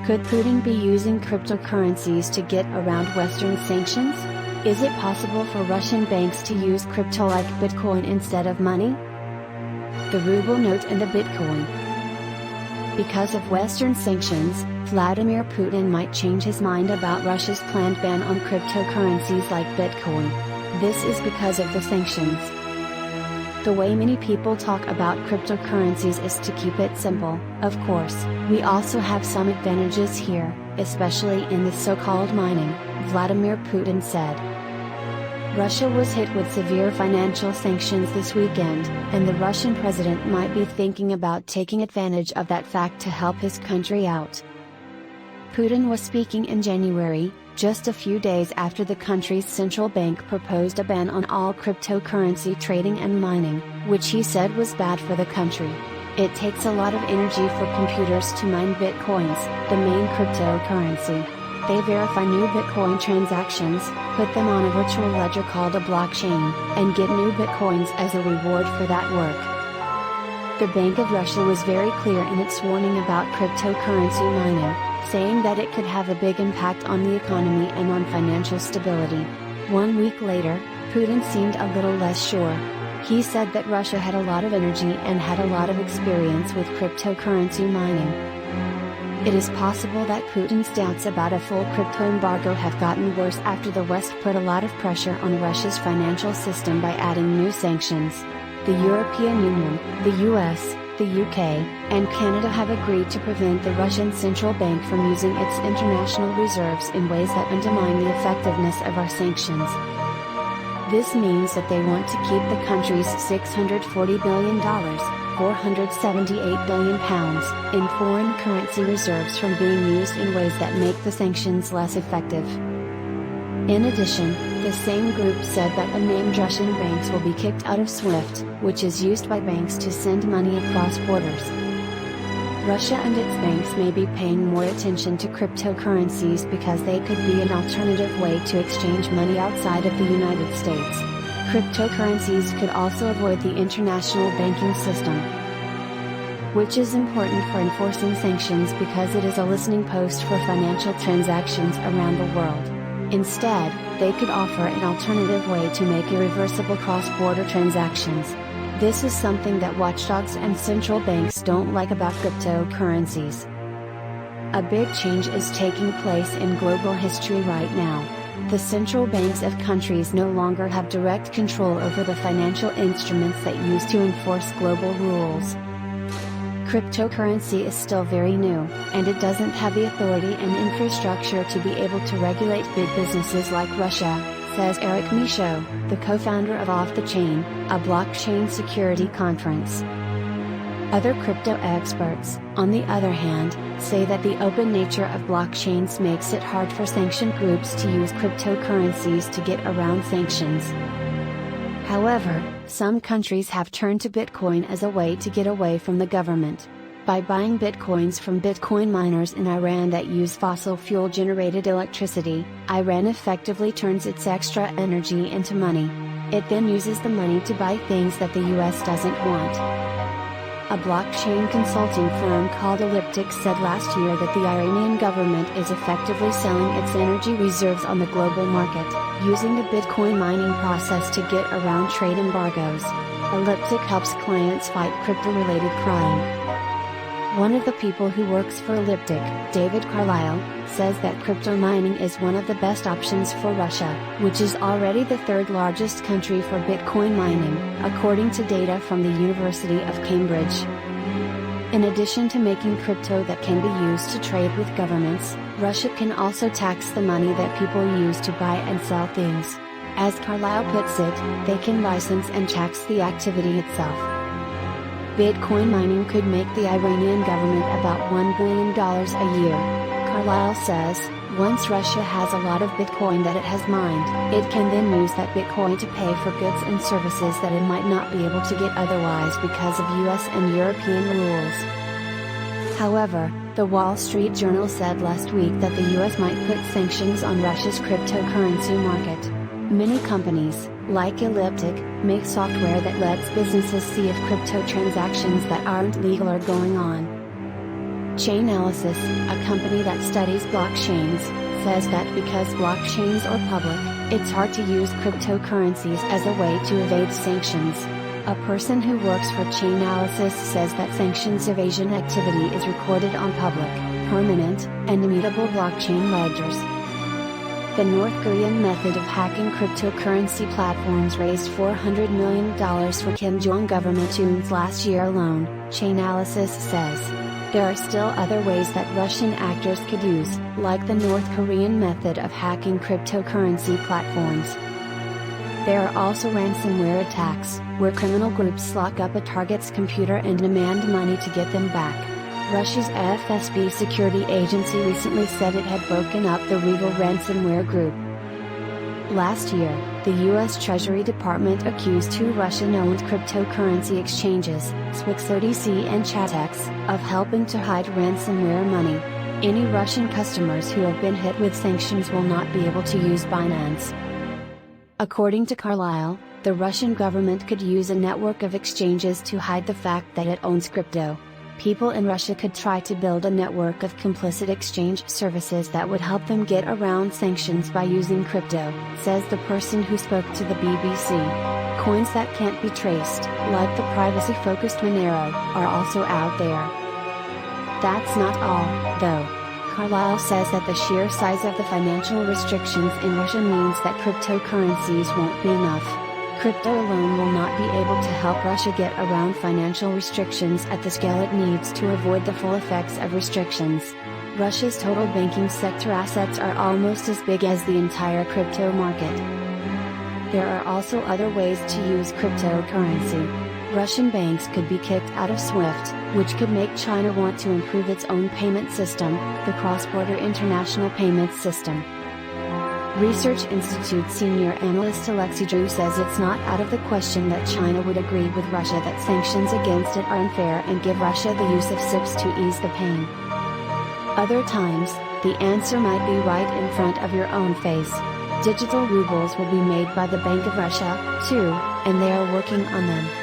Could Putin be using cryptocurrencies to get around Western sanctions? Is it possible for Russian banks to use crypto like Bitcoin instead of money? The ruble note and the Bitcoin. Because of Western sanctions, Vladimir Putin might change his mind about Russia's planned ban on cryptocurrencies like Bitcoin. This is because of the sanctions. The way many people talk about cryptocurrencies is to keep it simple. Of course, we also have some advantages here, especially in the so-called mining, Vladimir Putin said. Russia was hit with severe financial sanctions this weekend, and the Russian president might be thinking about taking advantage of that fact to help his country out. Putin was speaking in January, just a few days after the country's central bank proposed a ban on all cryptocurrency trading and mining, which he said was bad for the country. It takes a lot of energy for computers to mine bitcoins, the main cryptocurrency. They verify new Bitcoin transactions, put them on a virtual ledger called a blockchain, and get new Bitcoins as a reward for that work. The Bank of Russia was very clear in its warning about cryptocurrency mining, saying that it could have a big impact on the economy and on financial stability. 1 week later, Putin seemed a little less sure. He said that Russia had a lot of energy and had a lot of experience with cryptocurrency mining. It is possible that Putin's doubts about a full crypto embargo have gotten worse after the West put a lot of pressure on Russia's financial system by adding new sanctions. The European Union, the US, the UK, and Canada have agreed to prevent the Russian central bank from using its international reserves in ways that undermine the effectiveness of our sanctions. This means that they want to keep the country's $640 billion, £478 billion, in foreign currency reserves from being used in ways that make the sanctions less effective. In addition, the same group said that unnamed Russian banks will be kicked out of SWIFT, which is used by banks to send money across borders. Russia and its banks may be paying more attention to cryptocurrencies because they could be an alternative way to exchange money outside of the United States. Cryptocurrencies could also avoid the international banking system, which is important for enforcing sanctions because it is a listening post for financial transactions around the world. Instead, they could offer an alternative way to make irreversible cross-border transactions. This is something that watchdogs and central banks don't like about cryptocurrencies. A big change is taking place in global history right now. The central banks of countries no longer have direct control over the financial instruments that use to enforce global rules. Cryptocurrency is still very new, and it doesn't have the authority and infrastructure to be able to regulate big businesses like Russia, says Eric Michaud, the co-founder of Off the Chain, a blockchain security conference. Other crypto experts, on the other hand, say that the open nature of blockchains makes it hard for sanctioned groups to use cryptocurrencies to get around sanctions. However, some countries have turned to Bitcoin as a way to get away from the government. By buying Bitcoins from Bitcoin miners in Iran that use fossil fuel generated electricity, Iran effectively turns its extra energy into money. It then uses the money to buy things that the US doesn't want. A blockchain consulting firm called Elliptic said last year that the Iranian government is effectively selling its energy reserves on the global market, using the Bitcoin mining process to get around trade embargoes. Elliptic helps clients fight crypto-related crime. One of the people who works for Elliptic, David Carlisle, says that crypto mining is one of the best options for Russia, which is already the third largest country for Bitcoin mining, according to data from the University of Cambridge. In addition to making crypto that can be used to trade with governments, Russia can also tax the money that people use to buy and sell things. As Carlisle puts it, they can license and tax the activity itself. Bitcoin mining could make the Iranian government about $1 billion a year. Carlisle says, once Russia has a lot of Bitcoin that it has mined, it can then use that Bitcoin to pay for goods and services that it might not be able to get otherwise because of US and European rules. However, the Wall Street Journal said last week that the US might put sanctions on Russia's cryptocurrency market. Many companies, like Elliptic, make software that lets businesses see if crypto transactions that aren't legal are going on. Chainalysis, a company that studies blockchains, says that because blockchains are public, it's hard to use cryptocurrencies as a way to evade sanctions. A person who works for Chainalysis says that sanctions evasion activity is recorded on public, permanent, and immutable blockchain ledgers. The North Korean method of hacking cryptocurrency platforms raised $400 million for Kim Jong government tunes last year alone, Chainalysis says. There are still other ways that Russian actors could use, like the North Korean method of hacking cryptocurrency platforms. There are also ransomware attacks, where criminal groups lock up a target's computer and demand money to get them back. Russia's FSB security agency recently said it had broken up the Regal ransomware group. Last year, the U.S. Treasury Department accused two Russian-owned cryptocurrency exchanges, Swix.OTC and Chatex, of helping to hide ransomware money. Any Russian customers who have been hit with sanctions will not be able to use Binance. According to Carlyle, the Russian government could use a network of exchanges to hide the fact that it owns crypto. People in Russia could try to build a network of complicit exchange services that would help them get around sanctions by using crypto, says the person who spoke to the BBC. Coins that can't be traced, like the privacy-focused Monero, are also out there. That's not all, though. Carlyle says that the sheer size of the financial restrictions in Russia means that cryptocurrencies won't be enough. Crypto alone will not be able to help Russia get around financial restrictions at the scale it needs to avoid the full effects of restrictions. Russia's total banking sector assets are almost as big as the entire crypto market. There are also other ways to use cryptocurrency. Russian banks could be kicked out of SWIFT, which could make China want to improve its own payment system, the cross-border international payments system. Research Institute senior analyst Alexei Drew says it's not out of the question that China would agree with Russia that sanctions against it are unfair and give Russia the use of SIPs to ease the pain. Other times, the answer might be right in front of your own face. Digital rubles will be made by the Bank of Russia, too, and they are working on them.